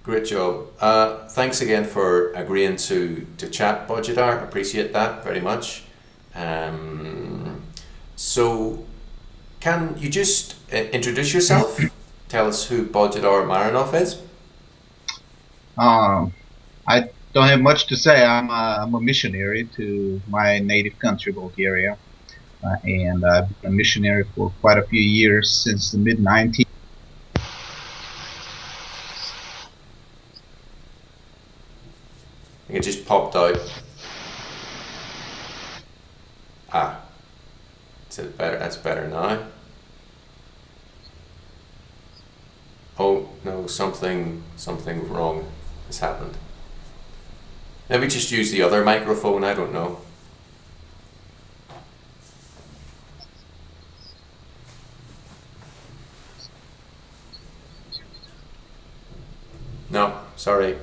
Great job. Thanks again for agreeing to chat, Budgetar. Appreciate that very much. So, can you just introduce yourself? Tell us who Budgetar Maranov is. Um, I don't have much to say. I'm a missionary to my native country, Bulgaria, and I've been a missionary for quite a few years since the mid 90s. I think it just popped out. Ah, is it better? That's better now. Oh no, something wrong has happened. Maybe just use the other microphone. I don't know. No, sorry.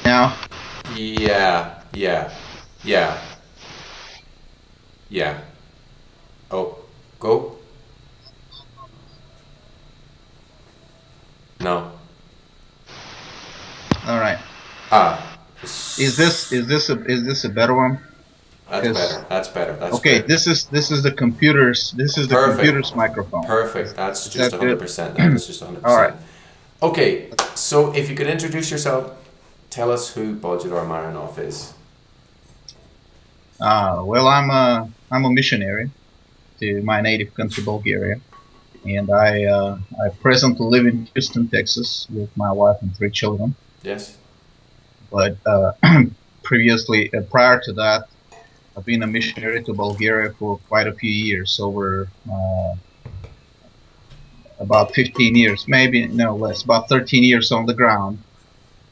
Now, Yeah, yeah, yeah, yeah. Oh, go. No. all right. Ah, Is this a better one? that's Because better. That's better. That's okay, great. Perfect. this is the computer's microphone. Perfect. That's Is just that good? 100%. That is just All right. 100%. Okay, so if you could introduce yourself, tell us who Bodjar Maranov is. Well, I'm a missionary to my native country, Bulgaria, and I presently live in Houston, Texas, with my wife and three children. Yes? But prior to that, I've been a missionary to Bulgaria for quite a few years, over about 15 years, maybe no less, about 13 years on the ground,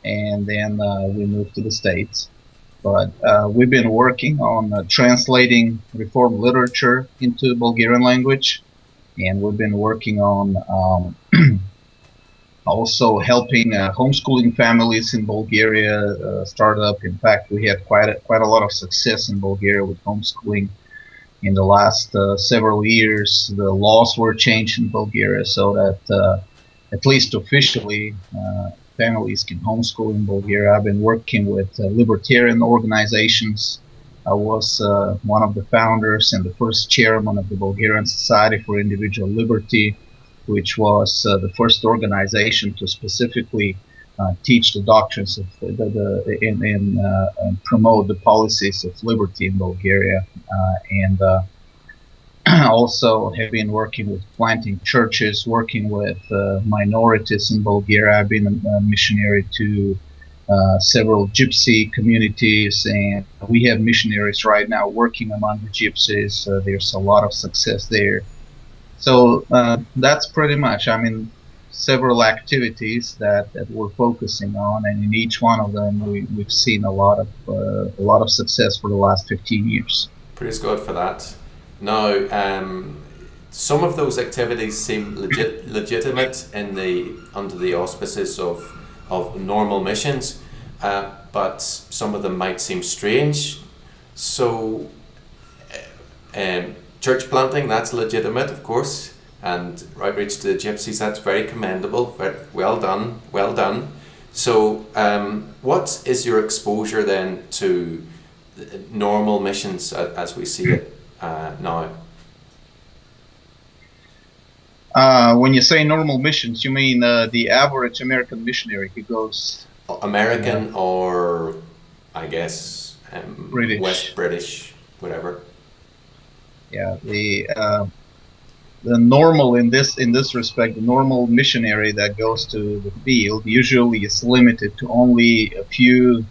and then we moved to the States. But we've been working on translating Reformed literature into Bulgarian language, and we've been working on also helping homeschooling families in Bulgaria start up. In fact, we had quite a lot of success in Bulgaria with homeschooling in the last several years. The laws were changed in Bulgaria so that at least officially families can homeschool in Bulgaria. I've been working with libertarian organizations. I was one of the founders and the first chairman of the Bulgarian Society for Individual Liberty, which was the first organization to specifically teach the doctrines of and promote the policies of liberty in Bulgaria, and also have been working with planting churches, working with minorities in Bulgaria. I've been a missionary to several gypsy communities, and we have missionaries right now working among the gypsies. There's a lot of success there. So that's pretty much, I mean, several activities that we're focusing on, and in each one of them we've seen a lot of success for the last 15 years. Praise God for that. Now, some of those activities seem legitimate under the auspices of normal missions, but some of them might seem strange. So, church planting, that's legitimate, of course, and outreach to the gypsies, that's very commendable. Very well done, well done. So, what is your exposure then to normal missions as we see it now? When you say normal missions, you mean the average American missionary who goes American, or I guess British. West British, whatever. Yeah, the normal in this respect, the normal missionary that goes to the field usually is limited to only a few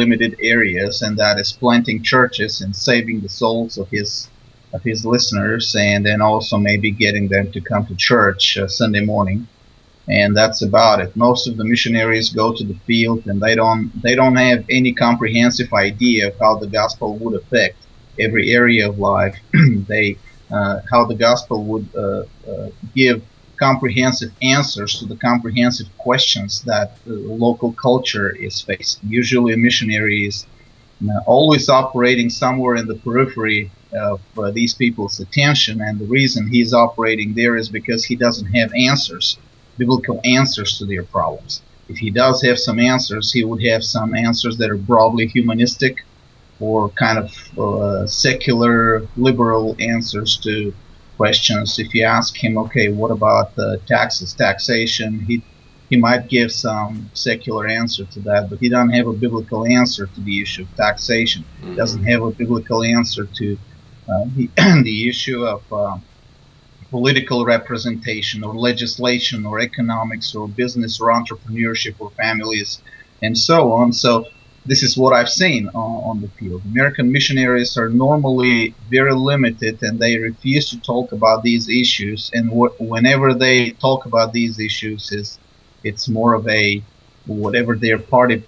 limited areas, and that is planting churches and saving the souls of his listeners, and then also maybe getting them to come to church Sunday morning, and that's about it. Most of the missionaries go to the field, and they don't have any comprehensive idea of how the gospel would affect every area of life. They how the gospel would give comprehensive answers to the comprehensive questions that the local culture is facing. Usually, a missionary is always operating somewhere in the periphery of these people's attention, and the reason he's operating there is because he doesn't have answers biblical answers to their problems. If he does have some answers, he would have some answers that are broadly humanistic or kind of secular liberal answers to questions. If you ask him, okay, what about taxes, taxation, he might give some secular answer to that, but he doesn't have a biblical answer to the issue of taxation. Mm-hmm. Doesn't have a biblical answer to the issue of political representation or legislation or economics or business or entrepreneurship or families and so on. So this is what I've seen on the field. American missionaries are normally very limited, and they refuse to talk about these issues. And whenever they talk about these issues, it's more of a whatever their party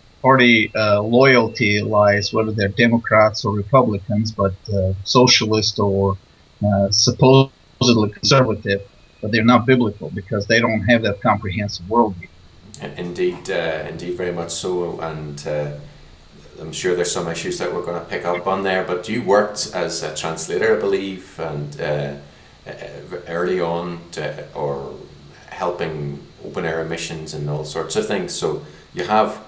loyalty lies, whether they're Democrats or Republicans, but socialist or supposedly conservative, but they're not biblical because they don't have that comprehensive worldview. Indeed, very much so, and I'm sure there's some issues that we're going to pick up on there, but you worked as a translator, I believe, and early on or helping open air missions and all sorts of things, so you have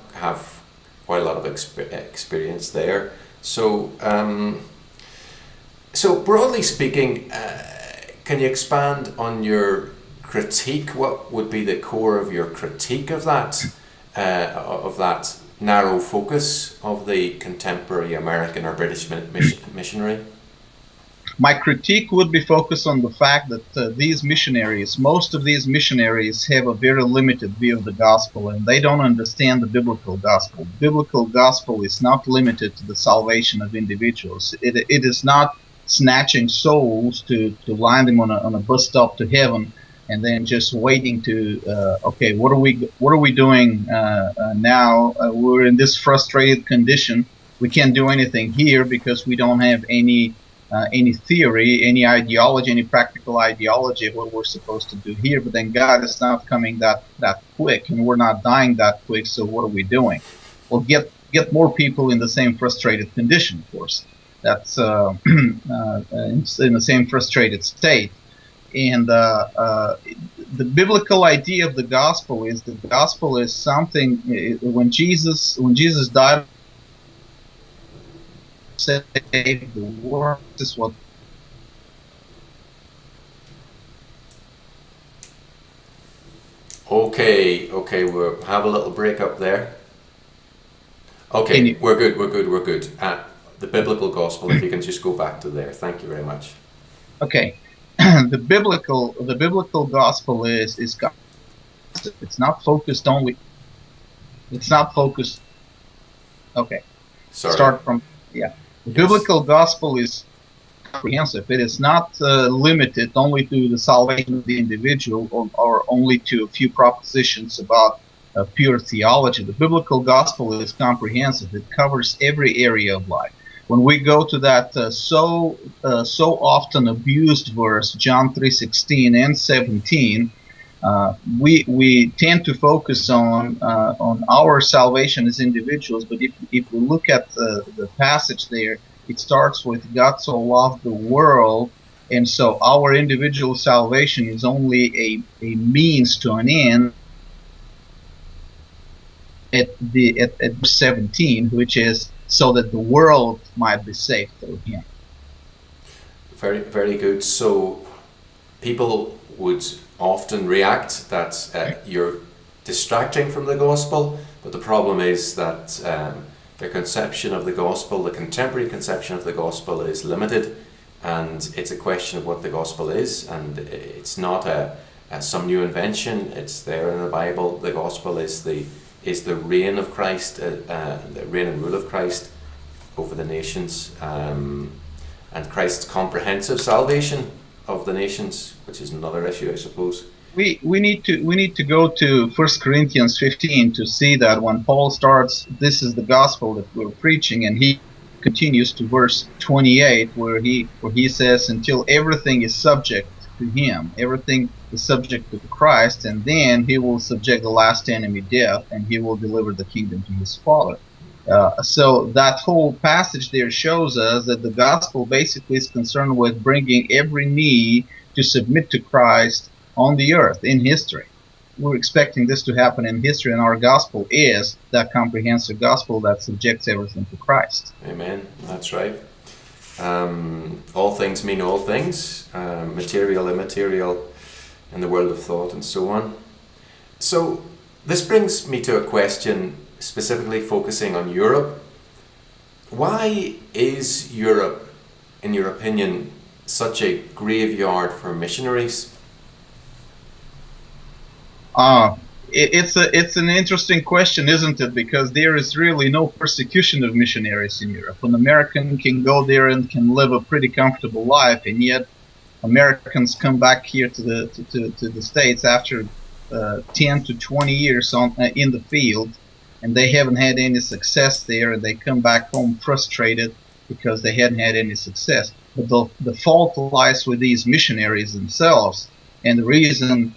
quite a lot of experience there. So broadly speaking, can you expand on your critique? What would be the core of your critique of that narrow focus of the contemporary American or British missionary? My critique would be focused on the fact that these missionaries, most of these missionaries, have a very limited view of the gospel, and they don't understand the biblical gospel. The biblical gospel is not limited to the salvation of individuals. It is not snatching souls to line them on a bus stop to heaven, and then just waiting to okay, what are we doing now? We're in this frustrated condition. We can't do anything here because we don't have any theory, any ideology, any practical ideology of what we're supposed to do here. But then God is not coming that quick, and we're not dying that quick. So what are we doing? Well, get more people in the same frustrated condition, of course. That's in the same frustrated state. And the biblical idea of the gospel is that the gospel is something. When Jesus died, save the world. This is what. Okay, we'll have a little break up there. Okay, we're good. The biblical gospel, if you can just go back to there. Thank you very much. Okay. The biblical gospel is it's not focused only. It's not focused. Okay. Sorry. Start from yeah. The biblical gospel is comprehensive. It is not limited only to the salvation of the individual or only to a few propositions about pure theology. The biblical gospel is comprehensive. It covers every area of life. When we go to that so often abused verse, John 3:16 and 17, we tend to focus on our salvation as individuals. But if we look at the passage there, it starts with God so loved the world, and so our individual salvation is only a means to an end. At verse 17, which is so that the world might be saved through him. Very, very good. So people would often react that you're distracting from the gospel, but the problem is that their conception of the gospel, the contemporary conception of the gospel, is limited, and it's a question of what the gospel is, and it's not some new invention. It's there in the Bible. The gospel is the reign of Christ, the reign and rule of Christ over the nations, and Christ's comprehensive salvation of the nations, which is another issue, I suppose. We need to go to 1 Corinthians 15 to see that when Paul starts, this is the gospel that we're preaching, and he continues to verse 28 where he says, until everything is subject to him, everything is subject to Christ, and then he will subject the last enemy, death, and he will deliver the kingdom to his Father. So that whole passage there shows us that the gospel basically is concerned with bringing every knee to submit to Christ on the earth in history. we're expecting this to happen in history, and our gospel is that comprehensive gospel that subjects everything to Christ. Amen. That's right. All things mean all things, material, immaterial, in the world of thought, and so on. So this brings me to a question specifically focusing on Europe. Why is Europe, in your opinion, such a graveyard for missionaries? It's an interesting question, isn't it? Because there is really no persecution of missionaries in Europe. An American can go there and can live a pretty comfortable life, and yet Americans come back here to the States after 10 to 20 years in the field, and they haven't had any success there, and they come back home frustrated because they hadn't had any success. But the fault lies with these missionaries themselves, and the reason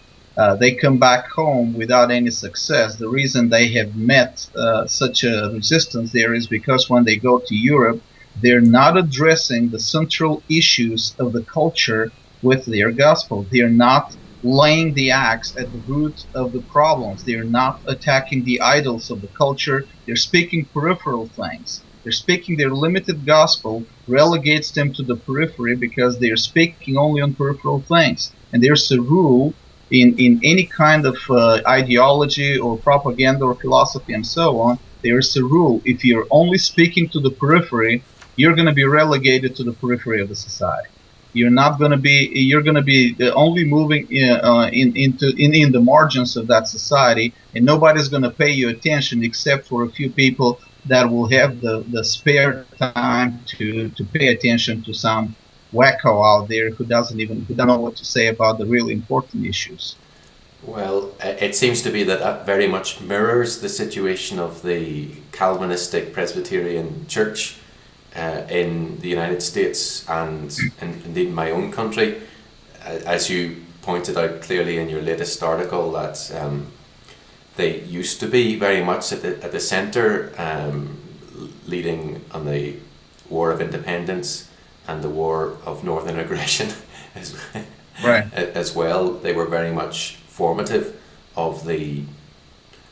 they come back home without any success, the reason they have met such a resistance there is because when they go to Europe, they're not addressing the central issues of the culture with their gospel. They're not laying the axe at the root of the problems. They're not attacking the idols of the culture. They're speaking peripheral things. They're speaking their limited gospel, relegates them to the periphery because they're speaking only on peripheral things. And there's a rule in any kind of ideology or propaganda or philosophy and so on. There's a rule: if you're only speaking to the periphery, you're going to be relegated to the periphery of the society. You're not going to be. You're going to be only moving in the margins of that society, and nobody's going to pay you attention except for a few people that will have the spare time to pay attention to some wacko out there who don't know what to say about the really important issues. Well, it seems to be that very much mirrors the situation of the Calvinistic Presbyterian Church in the United States and indeed in my own country. As you pointed out clearly in your latest article, that they used to be very much at the centre, leading on the War of Independence and the War of Northern Aggression right. as well. They were very much formative of the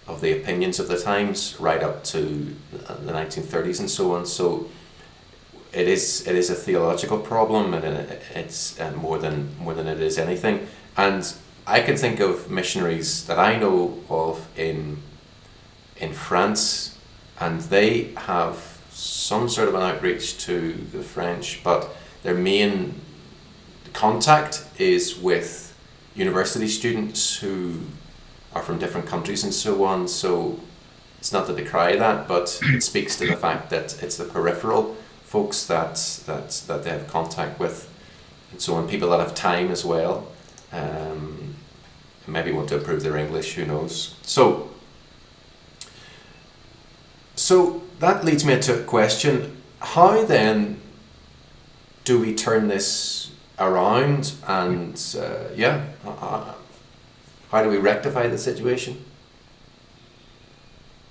opinions of the times right up to the 1930s and so on. So it is a theological problem, and it's more than it is anything. And I can think of missionaries that I know of in France, and they have some sort of an outreach to the French, but their main contact is with university students who are from different countries and so on. So it's not to decry that, but it speaks to the fact that it's the peripheral folks that they have contact with, and so on. People that have time as well, maybe want to improve their English. Who knows? So that leads me to a question: how then do we turn this around, and how do we rectify the situation?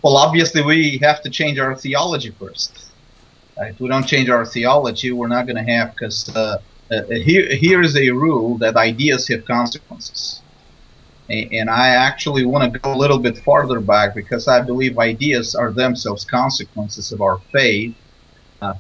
Well, obviously we have to change our theology first. If we don't change our theology, we're not going to have, because here is a rule that ideas have consequences. And I actually want to go a little bit farther back, because I believe ideas are themselves consequences of our faith.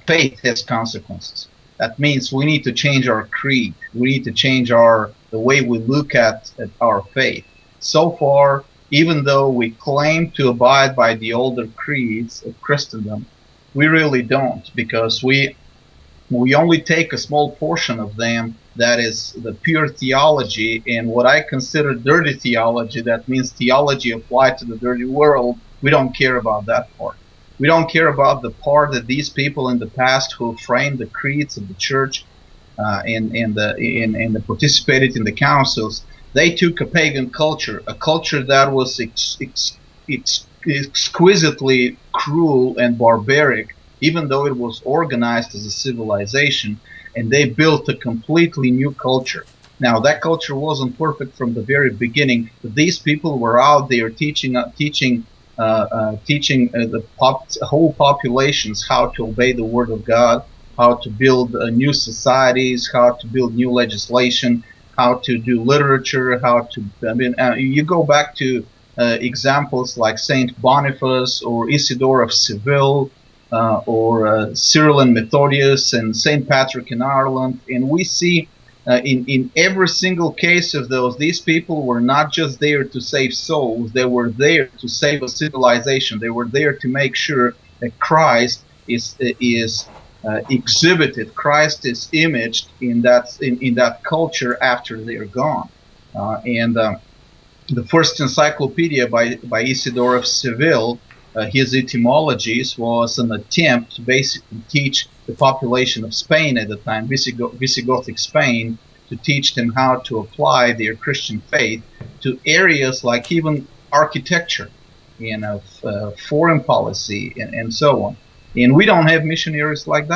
Faith has consequences. That means we need to change our creed. We need to change the way we look at our faith. So far, even though we claim to abide by the older creeds of Christendom, we really don't, because we only take a small portion of them, that is the pure theology, and what I consider dirty theology, that means theology applied to the dirty world. We don't care about that part. We don't care about the part that these people in the past who framed the creeds of the church and participated in the councils, they took a pagan culture, a culture that was exquisitely cruel and barbaric, even though it was organized as a civilization, and they built a completely new culture. Now, that culture wasn't perfect from the very beginning, but these people were out there teaching the whole populations how to obey the Word of God, how to build new societies, how to build new legislation, how to do literature, how to, I mean, you go back to examples like Saint Boniface or Isidore of Seville, or Cyril and Methodius and Saint Patrick in Ireland, and we see in every single case of those, these people were not just there to save souls, they were there to save a civilization. They were there to make sure that Christ is exhibited, Christ is imaged in that culture after they're gone. And the first encyclopedia by Isidore of Seville, his etymologies, was an attempt to basically teach the population of Spain at the time, Visigothic Spain, to teach them how to apply their Christian faith to areas like even architecture, foreign policy, and so on. And we don't have missionaries like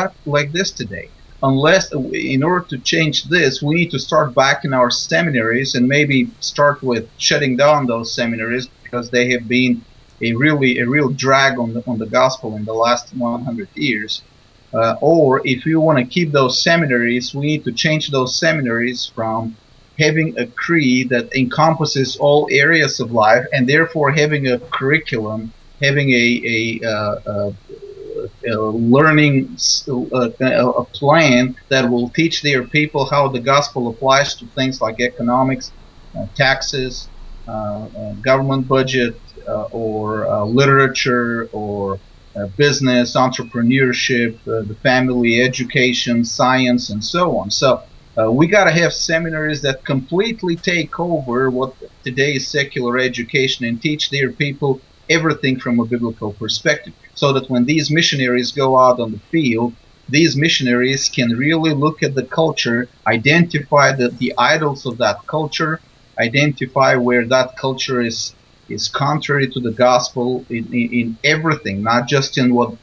this today. Unless, in order to change this, we need to start back in our seminaries and maybe start with shutting down those seminaries, because they have been a real drag on the gospel in the last 100 years. Or if we want to keep those seminaries, we need to change those seminaries from having a creed that encompasses all areas of life, and therefore having a curriculum, having a learning a plan that will teach their people how the gospel applies to things like economics, taxes, government budget, or literature, or business, entrepreneurship, the family, education, science, and so on. So we got to have seminaries that completely take over what today is secular education and teach their people everything from a biblical perspective, so that when these missionaries go out on the field, these missionaries can really look at the culture, identify the idols of that culture, identify where that culture is contrary to the gospel in everything, not just in what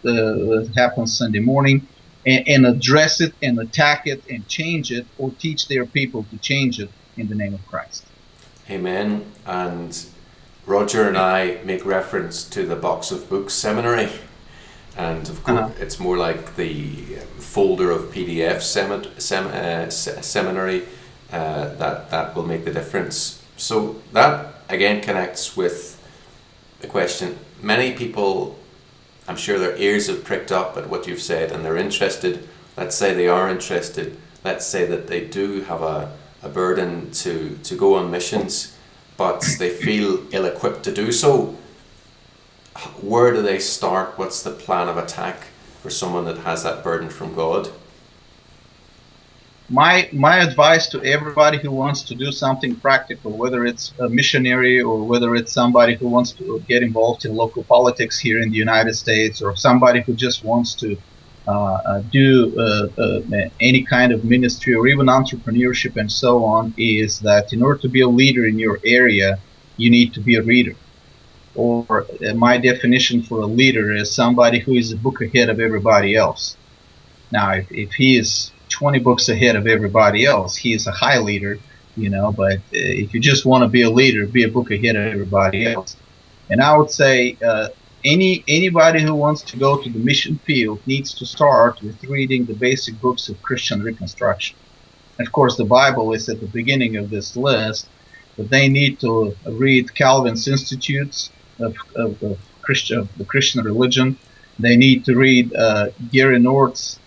happens Sunday morning, and address it and attack it and change it, or teach their people to change it in the name of Christ. Amen. And Roger and I make reference to the Box of Books Seminary, and of course it's more like the folder of PDF seminary that will make the difference. So that again connects with the question. Many people, I'm sure their ears have pricked up at what you've said, and they're interested. Let's say they are interested. Let's say that they do have a burden to go on missions, but they feel ill-equipped to do so. Where do they start? What's the plan of attack for someone that has that burden from God? My advice to everybody who wants to do something practical, whether it's a missionary or whether it's somebody who wants to get involved in local politics here in the United States, or somebody who just wants to do any kind of ministry or even entrepreneurship and so on, is that in order to be a leader in your area, you need to be a reader. Or my definition for a leader is somebody who is a book ahead of everybody else. Now, if he is 20 books ahead of everybody else, he is a high leader, but if you just want to be a leader, be a book ahead of everybody else. And I would say anybody who wants to go to the mission field needs to start with reading the basic books of Christian reconstruction. And of course, the Bible is at the beginning of this list, but they need to read Calvin's Institutes of the Christian religion. They need to read Gary North's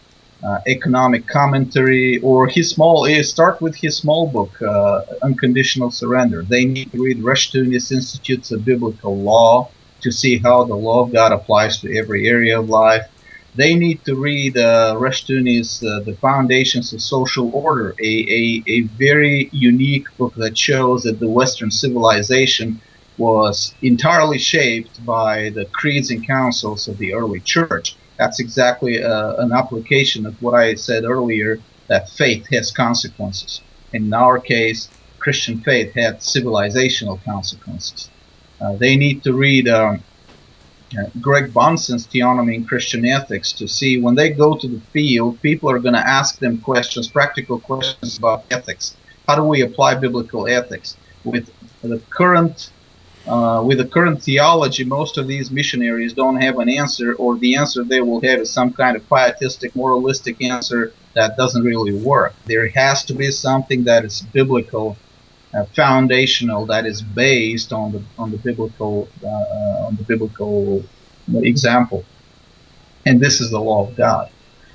economic commentary, or start with his small book, Unconditional Surrender. They need to read Rushdoony's Institutes of Biblical Law to see how the law of God applies to every area of life. They need to read Rushdoony's The Foundations of Social Order, a very unique book that shows that the Western civilization was entirely shaped by the creeds and councils of the early church. That's exactly an application of what I said earlier, that faith has consequences. In our case, Christian faith had civilizational consequences. They need to read Greg Bonson's Theonomy and Christian Ethics to see, when they go to the field, people are going to ask them questions, practical questions about ethics. How do we apply biblical ethics? With the current theology, most of these missionaries don't have an answer, or the answer they will have is some kind of pietistic, moralistic answer that doesn't really work. There has to be something that is biblical, foundational, that is based on the biblical example, and this is the law of God.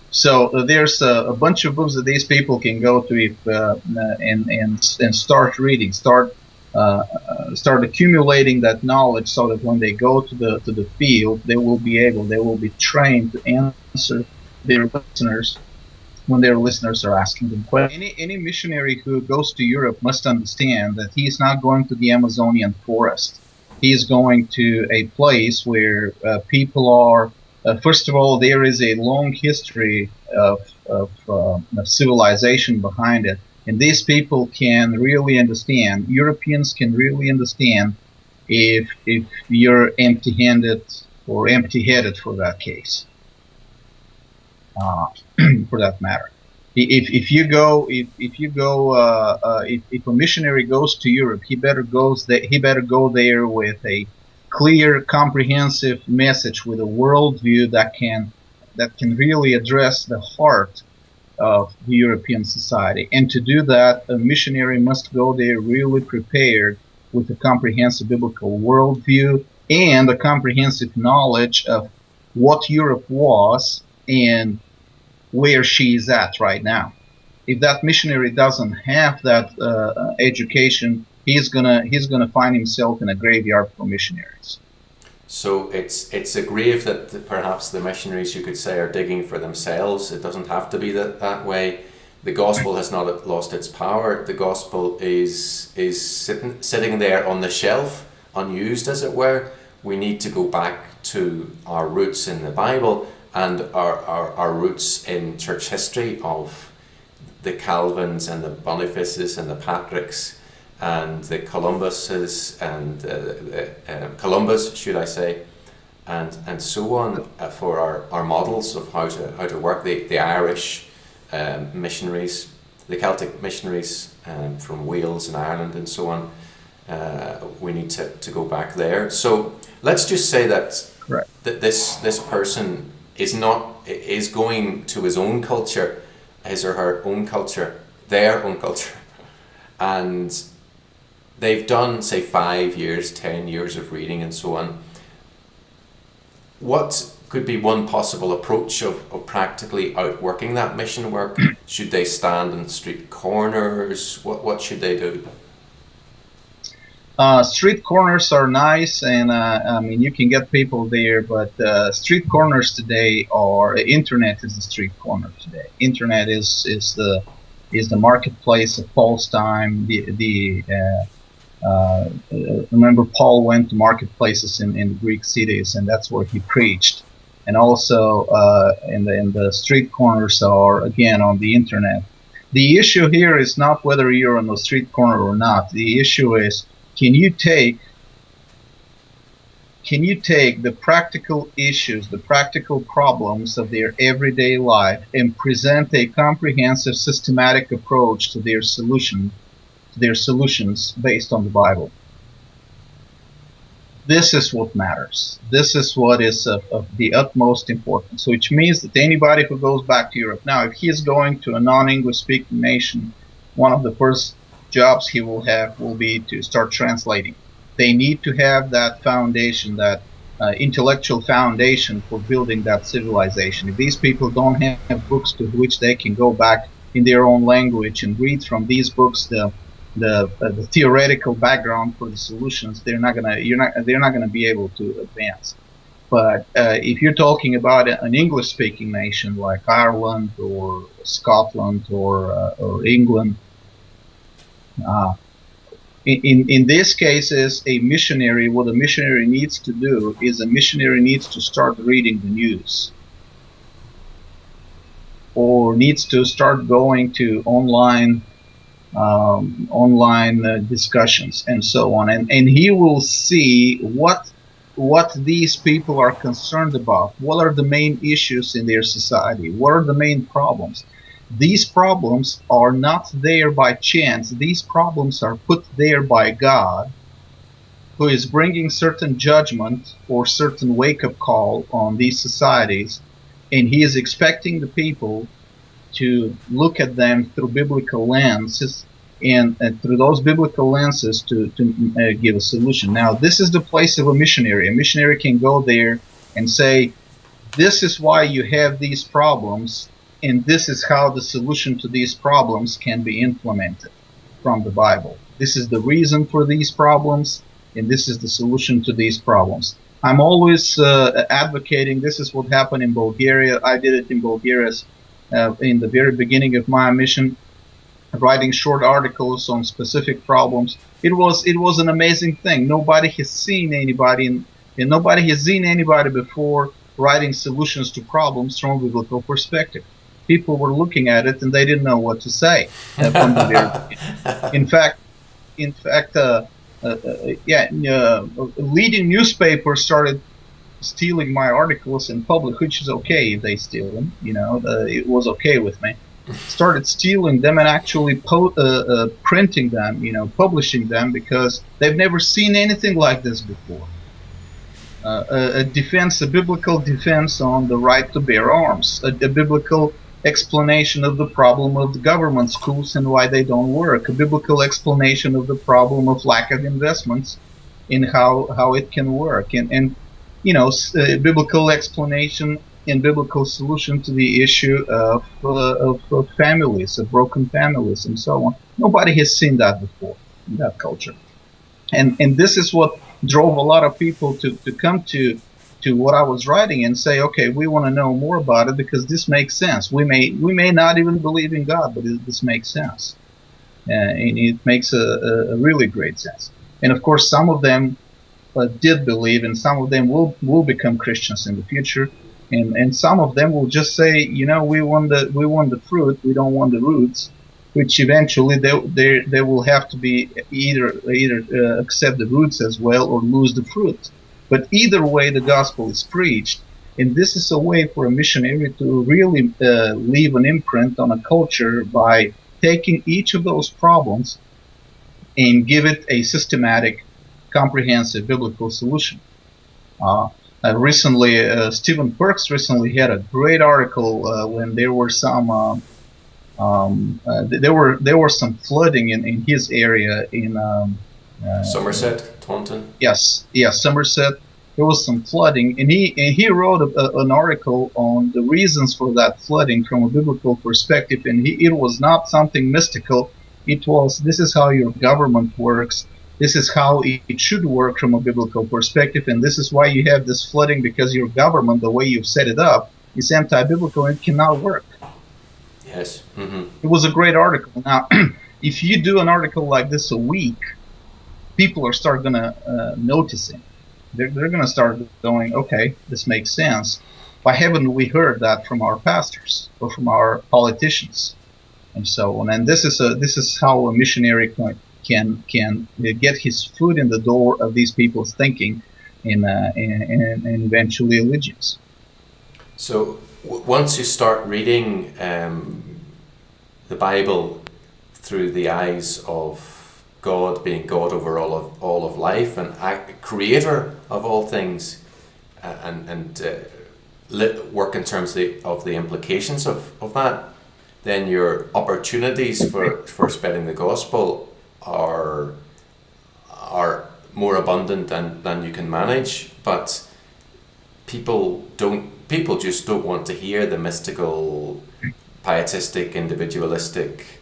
So there's a bunch of books that these people can go to if and start reading, start accumulating that knowledge, so that when they go to the field, they will be trained to answer their listeners when their listeners are asking them questions. Any missionary who goes to Europe must understand that he is not going to the Amazonian forest. He is going to a place where people are. First of all, there is a long history of civilization behind it, and these people can really understand. Europeans can really understand if you're empty-handed or empty-headed, for that case. For that matter, if a missionary goes to Europe, he better go there with a clear, comprehensive message, with a worldview that can really address the heart of the European society. And to do that, a missionary must go there really prepared with a comprehensive biblical worldview and a comprehensive knowledge of what Europe was and where she is at right now. If that missionary doesn't have that education, he's gonna find himself in a graveyard for missionaries. So it's a grave that perhaps the missionaries, you could say, are digging for themselves. It doesn't have to be that way. The gospel has not lost its power. The gospel is sitting there on the shelf, unused as it were. We need to go back to our roots in the Bible and our roots in church history of the Calvins and the Bonifaces and the Patricks and the Columbuses and Columbus, should I say, and so on, for our models of how to work. The Irish missionaries, the Celtic missionaries from Wales and Ireland and so on. We need to go back there. So let's just say that this person is going to his own culture, his or her own culture, their own culture, and they've done, say, 5 years, 10 years of reading and so on. What could be one possible approach of practically outworking that mission work? Should they stand on street corners? What should they do? Street corners are nice, and I mean, you can get people there, but street corners today internet is the street corner today. Internet is the marketplace of Paul's time. Remember, Paul went to marketplaces in Greek cities, and that's where he preached. And also, in the street corners are again on the internet. The issue here is not whether you're on the street corner or not. The issue is, can you take the practical issues, the practical problems of their everyday life, and present a comprehensive, systematic approach to their solutions based on the Bible? This is what matters. This is what is of the utmost importance. So which means that anybody who goes back to Europe now, if he is going to a non-English speaking nation, one of the first jobs he will have will be to start translating. They need to have that foundation, that intellectual foundation for building that civilization. If these people don't have books to which they can go back in their own language and read from these books the theoretical background for the solutions, they're not gonna be able to advance. But if you're talking about an English-speaking nation like Ireland or Scotland or England, in these cases, what a missionary needs to do is a missionary needs to start reading the news, or needs to start going to online discussions and so on, and he will see what these people are concerned about. What are the main issues in their society? What are the main problems? These problems are not there by chance. These problems are put there by God, who is bringing certain judgment or certain wake-up call on these societies, and he is expecting the people to look at them through biblical lenses, and through those biblical lenses to give a solution. Now, this is the place of a missionary. A missionary can go there and say, this is why you have these problems, and this is how the solution to these problems can be implemented from the Bible. This is the reason for these problems, and this is the solution to these problems. I'm always advocating. This is what happened in Bulgaria. I did it in Bulgaria in the very beginning of my mission, writing short articles on specific problems. It was an amazing thing. Nobody has seen anybody, and nobody has seen anybody before writing solutions to problems from a biblical perspective. People were looking at it and they didn't know what to say from the very beginning. In fact, leading newspapers started stealing my articles in public, which is okay if they steal them. It was okay with me. Started stealing them and actually printing them, publishing them, because they've never seen anything like this before. A biblical defense on the right to bear arms, a biblical explanation of the problem of the government schools and why they don't work, a biblical explanation of the problem of lack of investments in how it can work, and a biblical explanation and biblical solution to the issue of families, of broken families, and so on. Nobody has seen that before in that culture, and this is what drove a lot of people to come to what I was writing and say, okay, we want to know more about it because this makes sense. We may not even believe in God, but this makes sense, and it makes a really great sense. And of course, some of them did believe, and some of them will become Christians in the future, and some of them will just say, we want the fruit, we don't want the roots, which eventually they will have to be either accept the roots as well or lose the fruit. But either way, the gospel is preached, and this is a way for a missionary to really leave an imprint on a culture by taking each of those problems and give it a systematic, comprehensive biblical solution. Recently, Stephen Perks recently had a great article when there were some there were some flooding in his area in Somerset, Taunton. Yes, Somerset. There was some flooding, and he wrote an article on the reasons for that flooding from a biblical perspective, and it was not something mystical. It was, this is how your government works. This is how it should work from a biblical perspective, and this is why you have this flooding, because your government, the way you've set it up, is anti-biblical and cannot work. Yes. Mm-hmm. It was a great article. Now, if you do an article like this a week, people are start going to notice it. They're going to start going, okay, this makes sense. Why haven't we heard that from our pastors or from our politicians, and so on? And this is how a missionary can get his foot in the door of these people's thinking and eventually allegiance. So once you start reading the Bible through the eyes of God being God over all of life and creator of all things, and work in terms of the implications of that, then your opportunities for spreading the gospel are more abundant than you can manage. But people just don't want to hear the mystical, pietistic, individualistic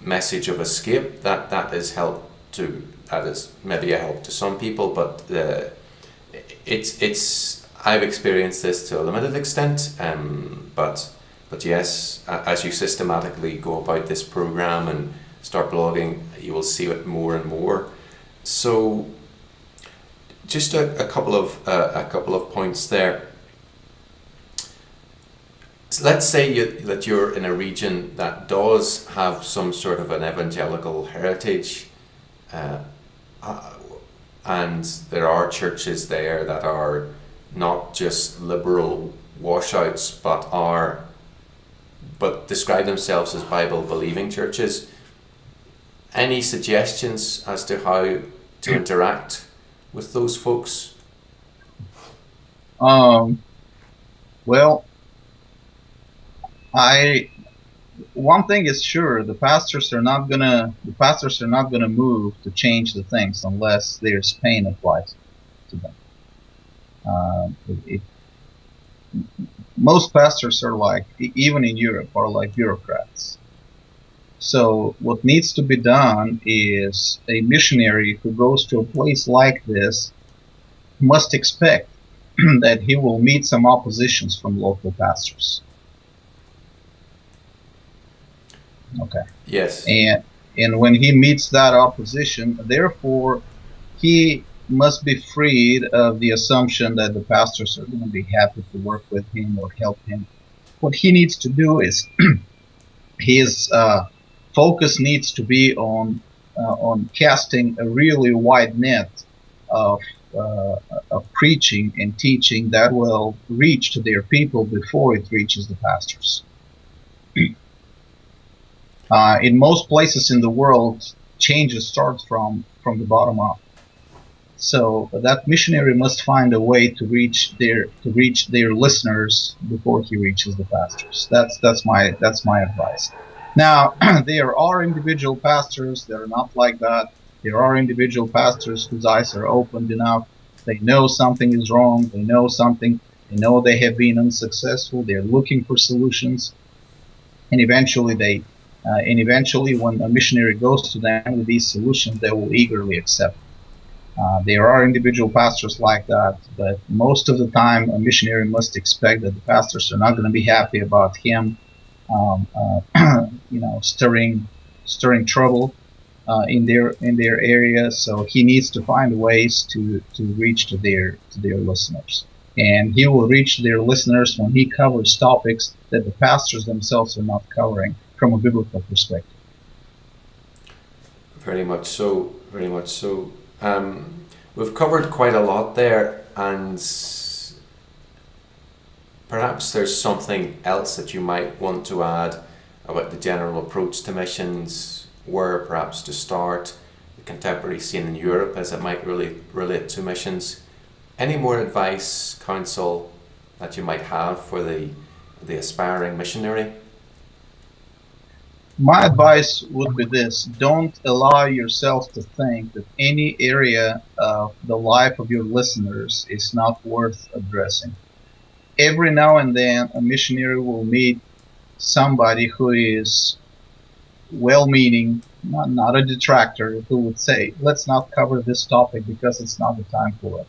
message of escape. That is maybe a help to some people, but it's I've experienced this to a limited extent, but yes, as you systematically go about this program and start blogging, you will see it more and more. So just a couple of points there. So let's say that you're in a region that does have some sort of an evangelical heritage, and there are churches there that are not just liberal washouts, but describe themselves as Bible believing churches. Any suggestions as to how to interact with those folks? Well, I one thing is sure: the pastors are not gonna move to change the things unless there's pain applied to them. It, most pastors are like, even in Europe, are like bureaucrats. So what needs to be done is a missionary who goes to a place like this must expect that he will meet some oppositions from local pastors. Okay. Yes. And when he meets that opposition, therefore, he must be freed of the assumption that the pastors are going to be happy to work with him or help him. What he needs to do is his focus needs to be on casting a really wide net of uh, of preaching and teaching that will reach to their people before it reaches the pastors. In most places in the world, changes start from the bottom up. So that missionary must find a way to reach their listeners before he reaches the pastors. That's my advice. Now there are individual pastors that are not like that. There are individual pastors whose eyes are opened enough. They know something is wrong. They know something. They know they have been unsuccessful. They're looking for solutions, and eventually, when a missionary goes to them with these solutions, they will eagerly accept. There are individual pastors like that, but most of the time, a missionary must expect that the pastors are not going to be happy about him, stirring trouble in their area. So he needs to find ways to reach to their listeners, and he will reach their listeners when he covers topics that the pastors themselves are not covering from a biblical perspective. Very much so. Very much so. We've covered quite a lot there, and perhaps there's something else that you might want to add about the general approach to missions, where perhaps to start, the contemporary scene in Europe as it might really relate to missions. Any more advice, counsel that you might have for the aspiring missionary? My advice would be this: don't allow yourself to think that any area of the life of your listeners is not worth addressing. Every now and then, a missionary will meet somebody who is well-meaning, not a detractor, who would say, let's not cover this topic because it's not the time for it.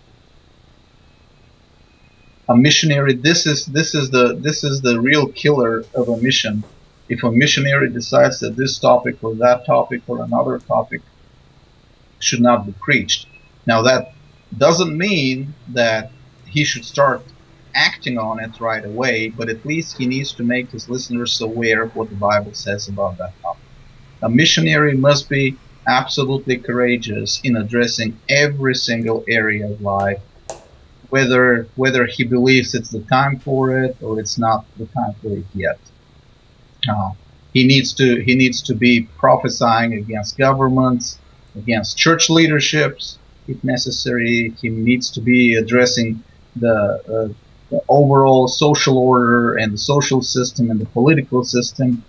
A missionary, this is the real killer of a mission. If a missionary decides that this topic or that topic or another topic should not be preached. Now that doesn't mean that he should start acting on it right away, but at least he needs to make his listeners aware of what the Bible says about that topic. A missionary must be absolutely courageous in addressing every single area of life, whether he believes it's the time for it or it's not the time for it yet. He needs to be prophesying against governments, against church leaderships, if necessary. He needs to be addressing the overall social order and the social system and the political system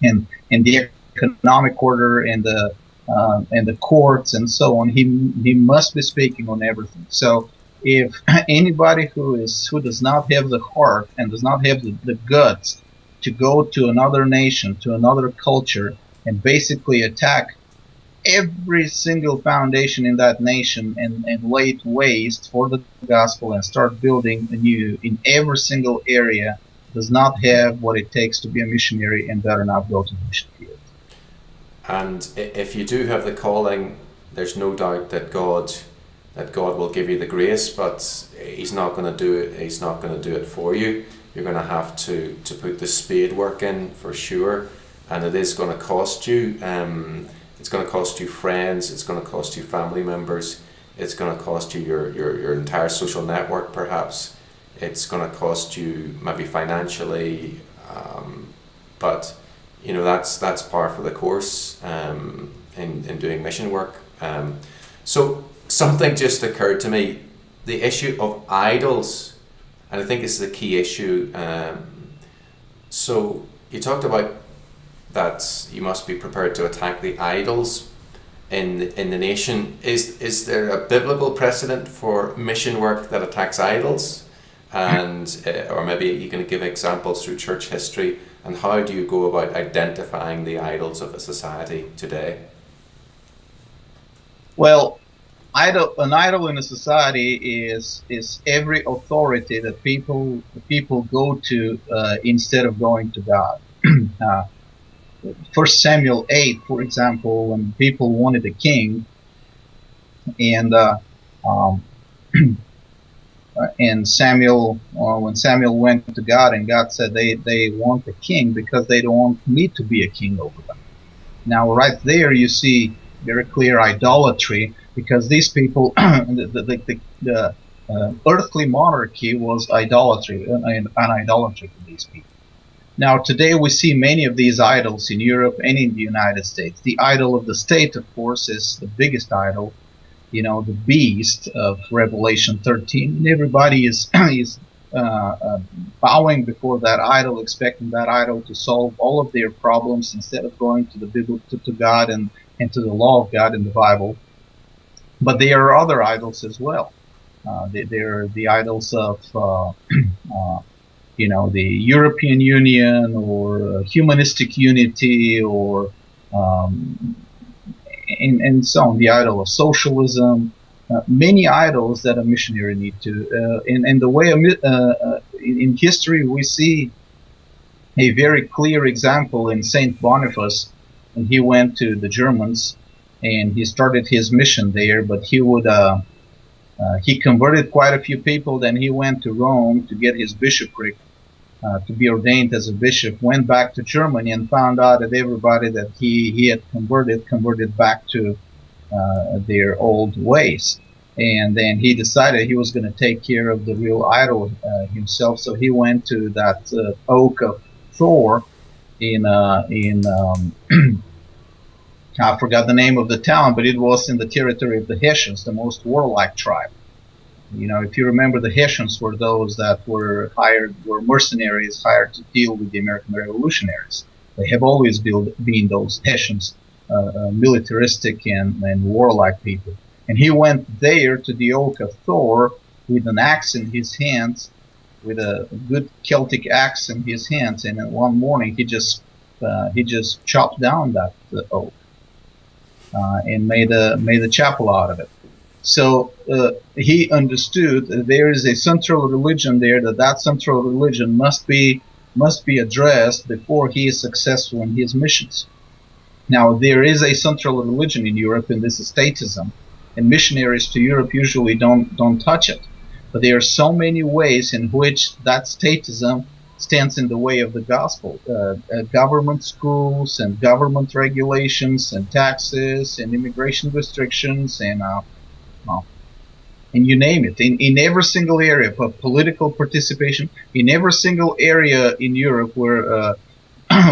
and the economic order and the courts and so on. He must be speaking on everything. So if anybody who does not have the heart and does not have the guts to go to another nation, to another culture, and basically attack every single foundation in that nation and lay it waste for the gospel and start building anew in every single area, does not have what it takes to be a missionary and better not go to the mission field. And if you do have the calling, there's no doubt that God will give you the grace, but He's not going to do it. He's not going to do it for you. You're going to have to put the spade work in for sure, and it is going to cost you. It's going to cost you friends. It's going to cost you family members. It's going to cost you your entire social network, perhaps. It's going to cost you maybe financially, but that's par for the course in doing mission work. So something just occurred to me: the issue of idols, and I think this is a key issue. So you talked about that you must be prepared to attack the idols in the nation. Is there a biblical precedent for mission work that attacks idols? And or maybe you can give examples through church history, and how do you go about identifying the idols of a society today? Well, an idol in a society is every authority that people go to instead of going to God. uh, First Samuel 8, for example, when people wanted a king, and um, and Samuel, when Samuel went to God, and God said they want a king because they don't want me to be a king over them. Now, right there, you see very clear idolatry, because these people, the earthly monarchy was idolatry, an idolatry for these people. Now, today we see many of these idols in Europe and in the United States. The idol of the state, of course, is the biggest idol. You know, the beast of Revelation 13, and everybody is bowing before that idol, expecting that idol to solve all of their problems instead of going to the Bible, to God and to the law of God in the Bible. But there are other idols as well. They're the idols of the European Union, or humanistic unity, or and so on, the idol of socialism, many idols that a missionary need to, in the way in history we see a very clear example in Saint Boniface, when he went to the Germans and he started his mission there. But he converted quite a few people. Then he went to Rome to get his bishopric, to be ordained as a bishop, went back to Germany and found out that everybody that he had converted back to their old ways. And then he decided he was going to take care of the real idol himself. So he went to that oak of Thor in I forgot the name of the town, but it was in the territory of the Hessians, the most warlike tribe. You know, if you remember, the Hessians were those that were mercenaries hired to deal with the American revolutionaries. They have always been those Hessians, militaristic and warlike people. And he went there to the Oak of Thor with an axe in his hands, with a good Celtic axe in his hands. And one morning he just chopped down that oak and made a chapel out of it. So he understood that there is a central religion there, that central religion must be addressed before he is successful in his missions. Now, there is a central religion in Europe, and this is statism, and missionaries to Europe usually don't touch it. But there are so many ways in which that statism stands in the way of the gospel. Government schools and government regulations and taxes and immigration restrictions and you name it, in every single area of political participation, in every single area in Europe where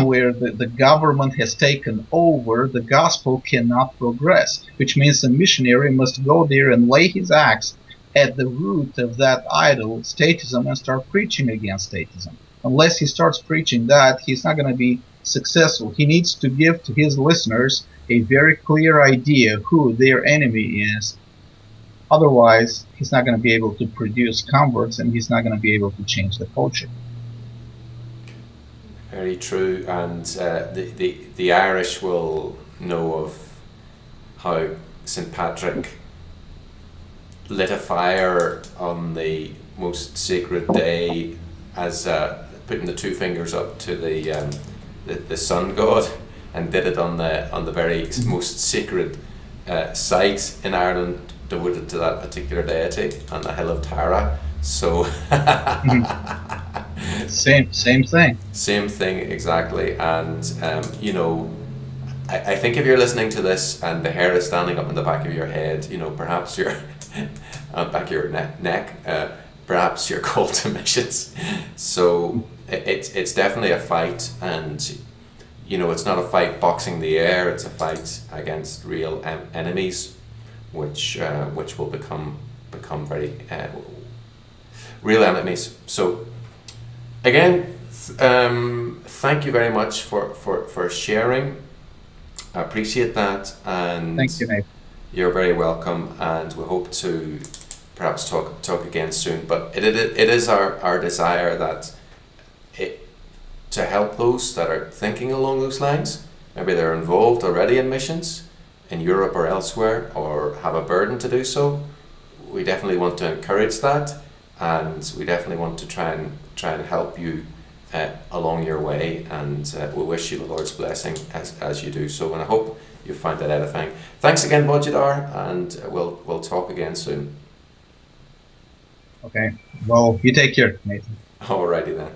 where the government has taken over, the gospel cannot progress, which means the missionary must go there and lay his axe at the root of that idol, statism, and start preaching against statism. Unless he starts preaching that, he's not going to be successful. He needs to give to his listeners a very clear idea who their enemy is. Otherwise, he's not going to be able to produce converts, and he's not going to be able to change the culture. Very true. And the Irish will know of how St. Patrick lit a fire on the most sacred day as putting the two fingers up to the sun god, and did it on the very most sacred site in Ireland devoted to that particular deity on the hill of Tara. So same thing. Same thing, exactly. And I think if you're listening to this and the hair is standing up in the back of your head, perhaps you're on the back of your neck, perhaps you're called to missions. So it's definitely a fight, and it's not a fight boxing the air. It's a fight against real enemies, which will become very real enemies. So again, Thank you very much for sharing. I appreciate that, and Thank you, Nate. you're very welcome. And we hope to perhaps talk again soon. But it is our desire that to help those that are thinking along those lines. Maybe they're involved already in missions in Europe or elsewhere, or have a burden to do so. We definitely want to encourage that, and we definitely want to try and help you along your way, and we wish you the Lord's blessing as you do so, and I hope you find that edifying. Thanks again, Bojidar, and we'll talk again soon. Okay. Well, you take care, Nathan. Alrighty then.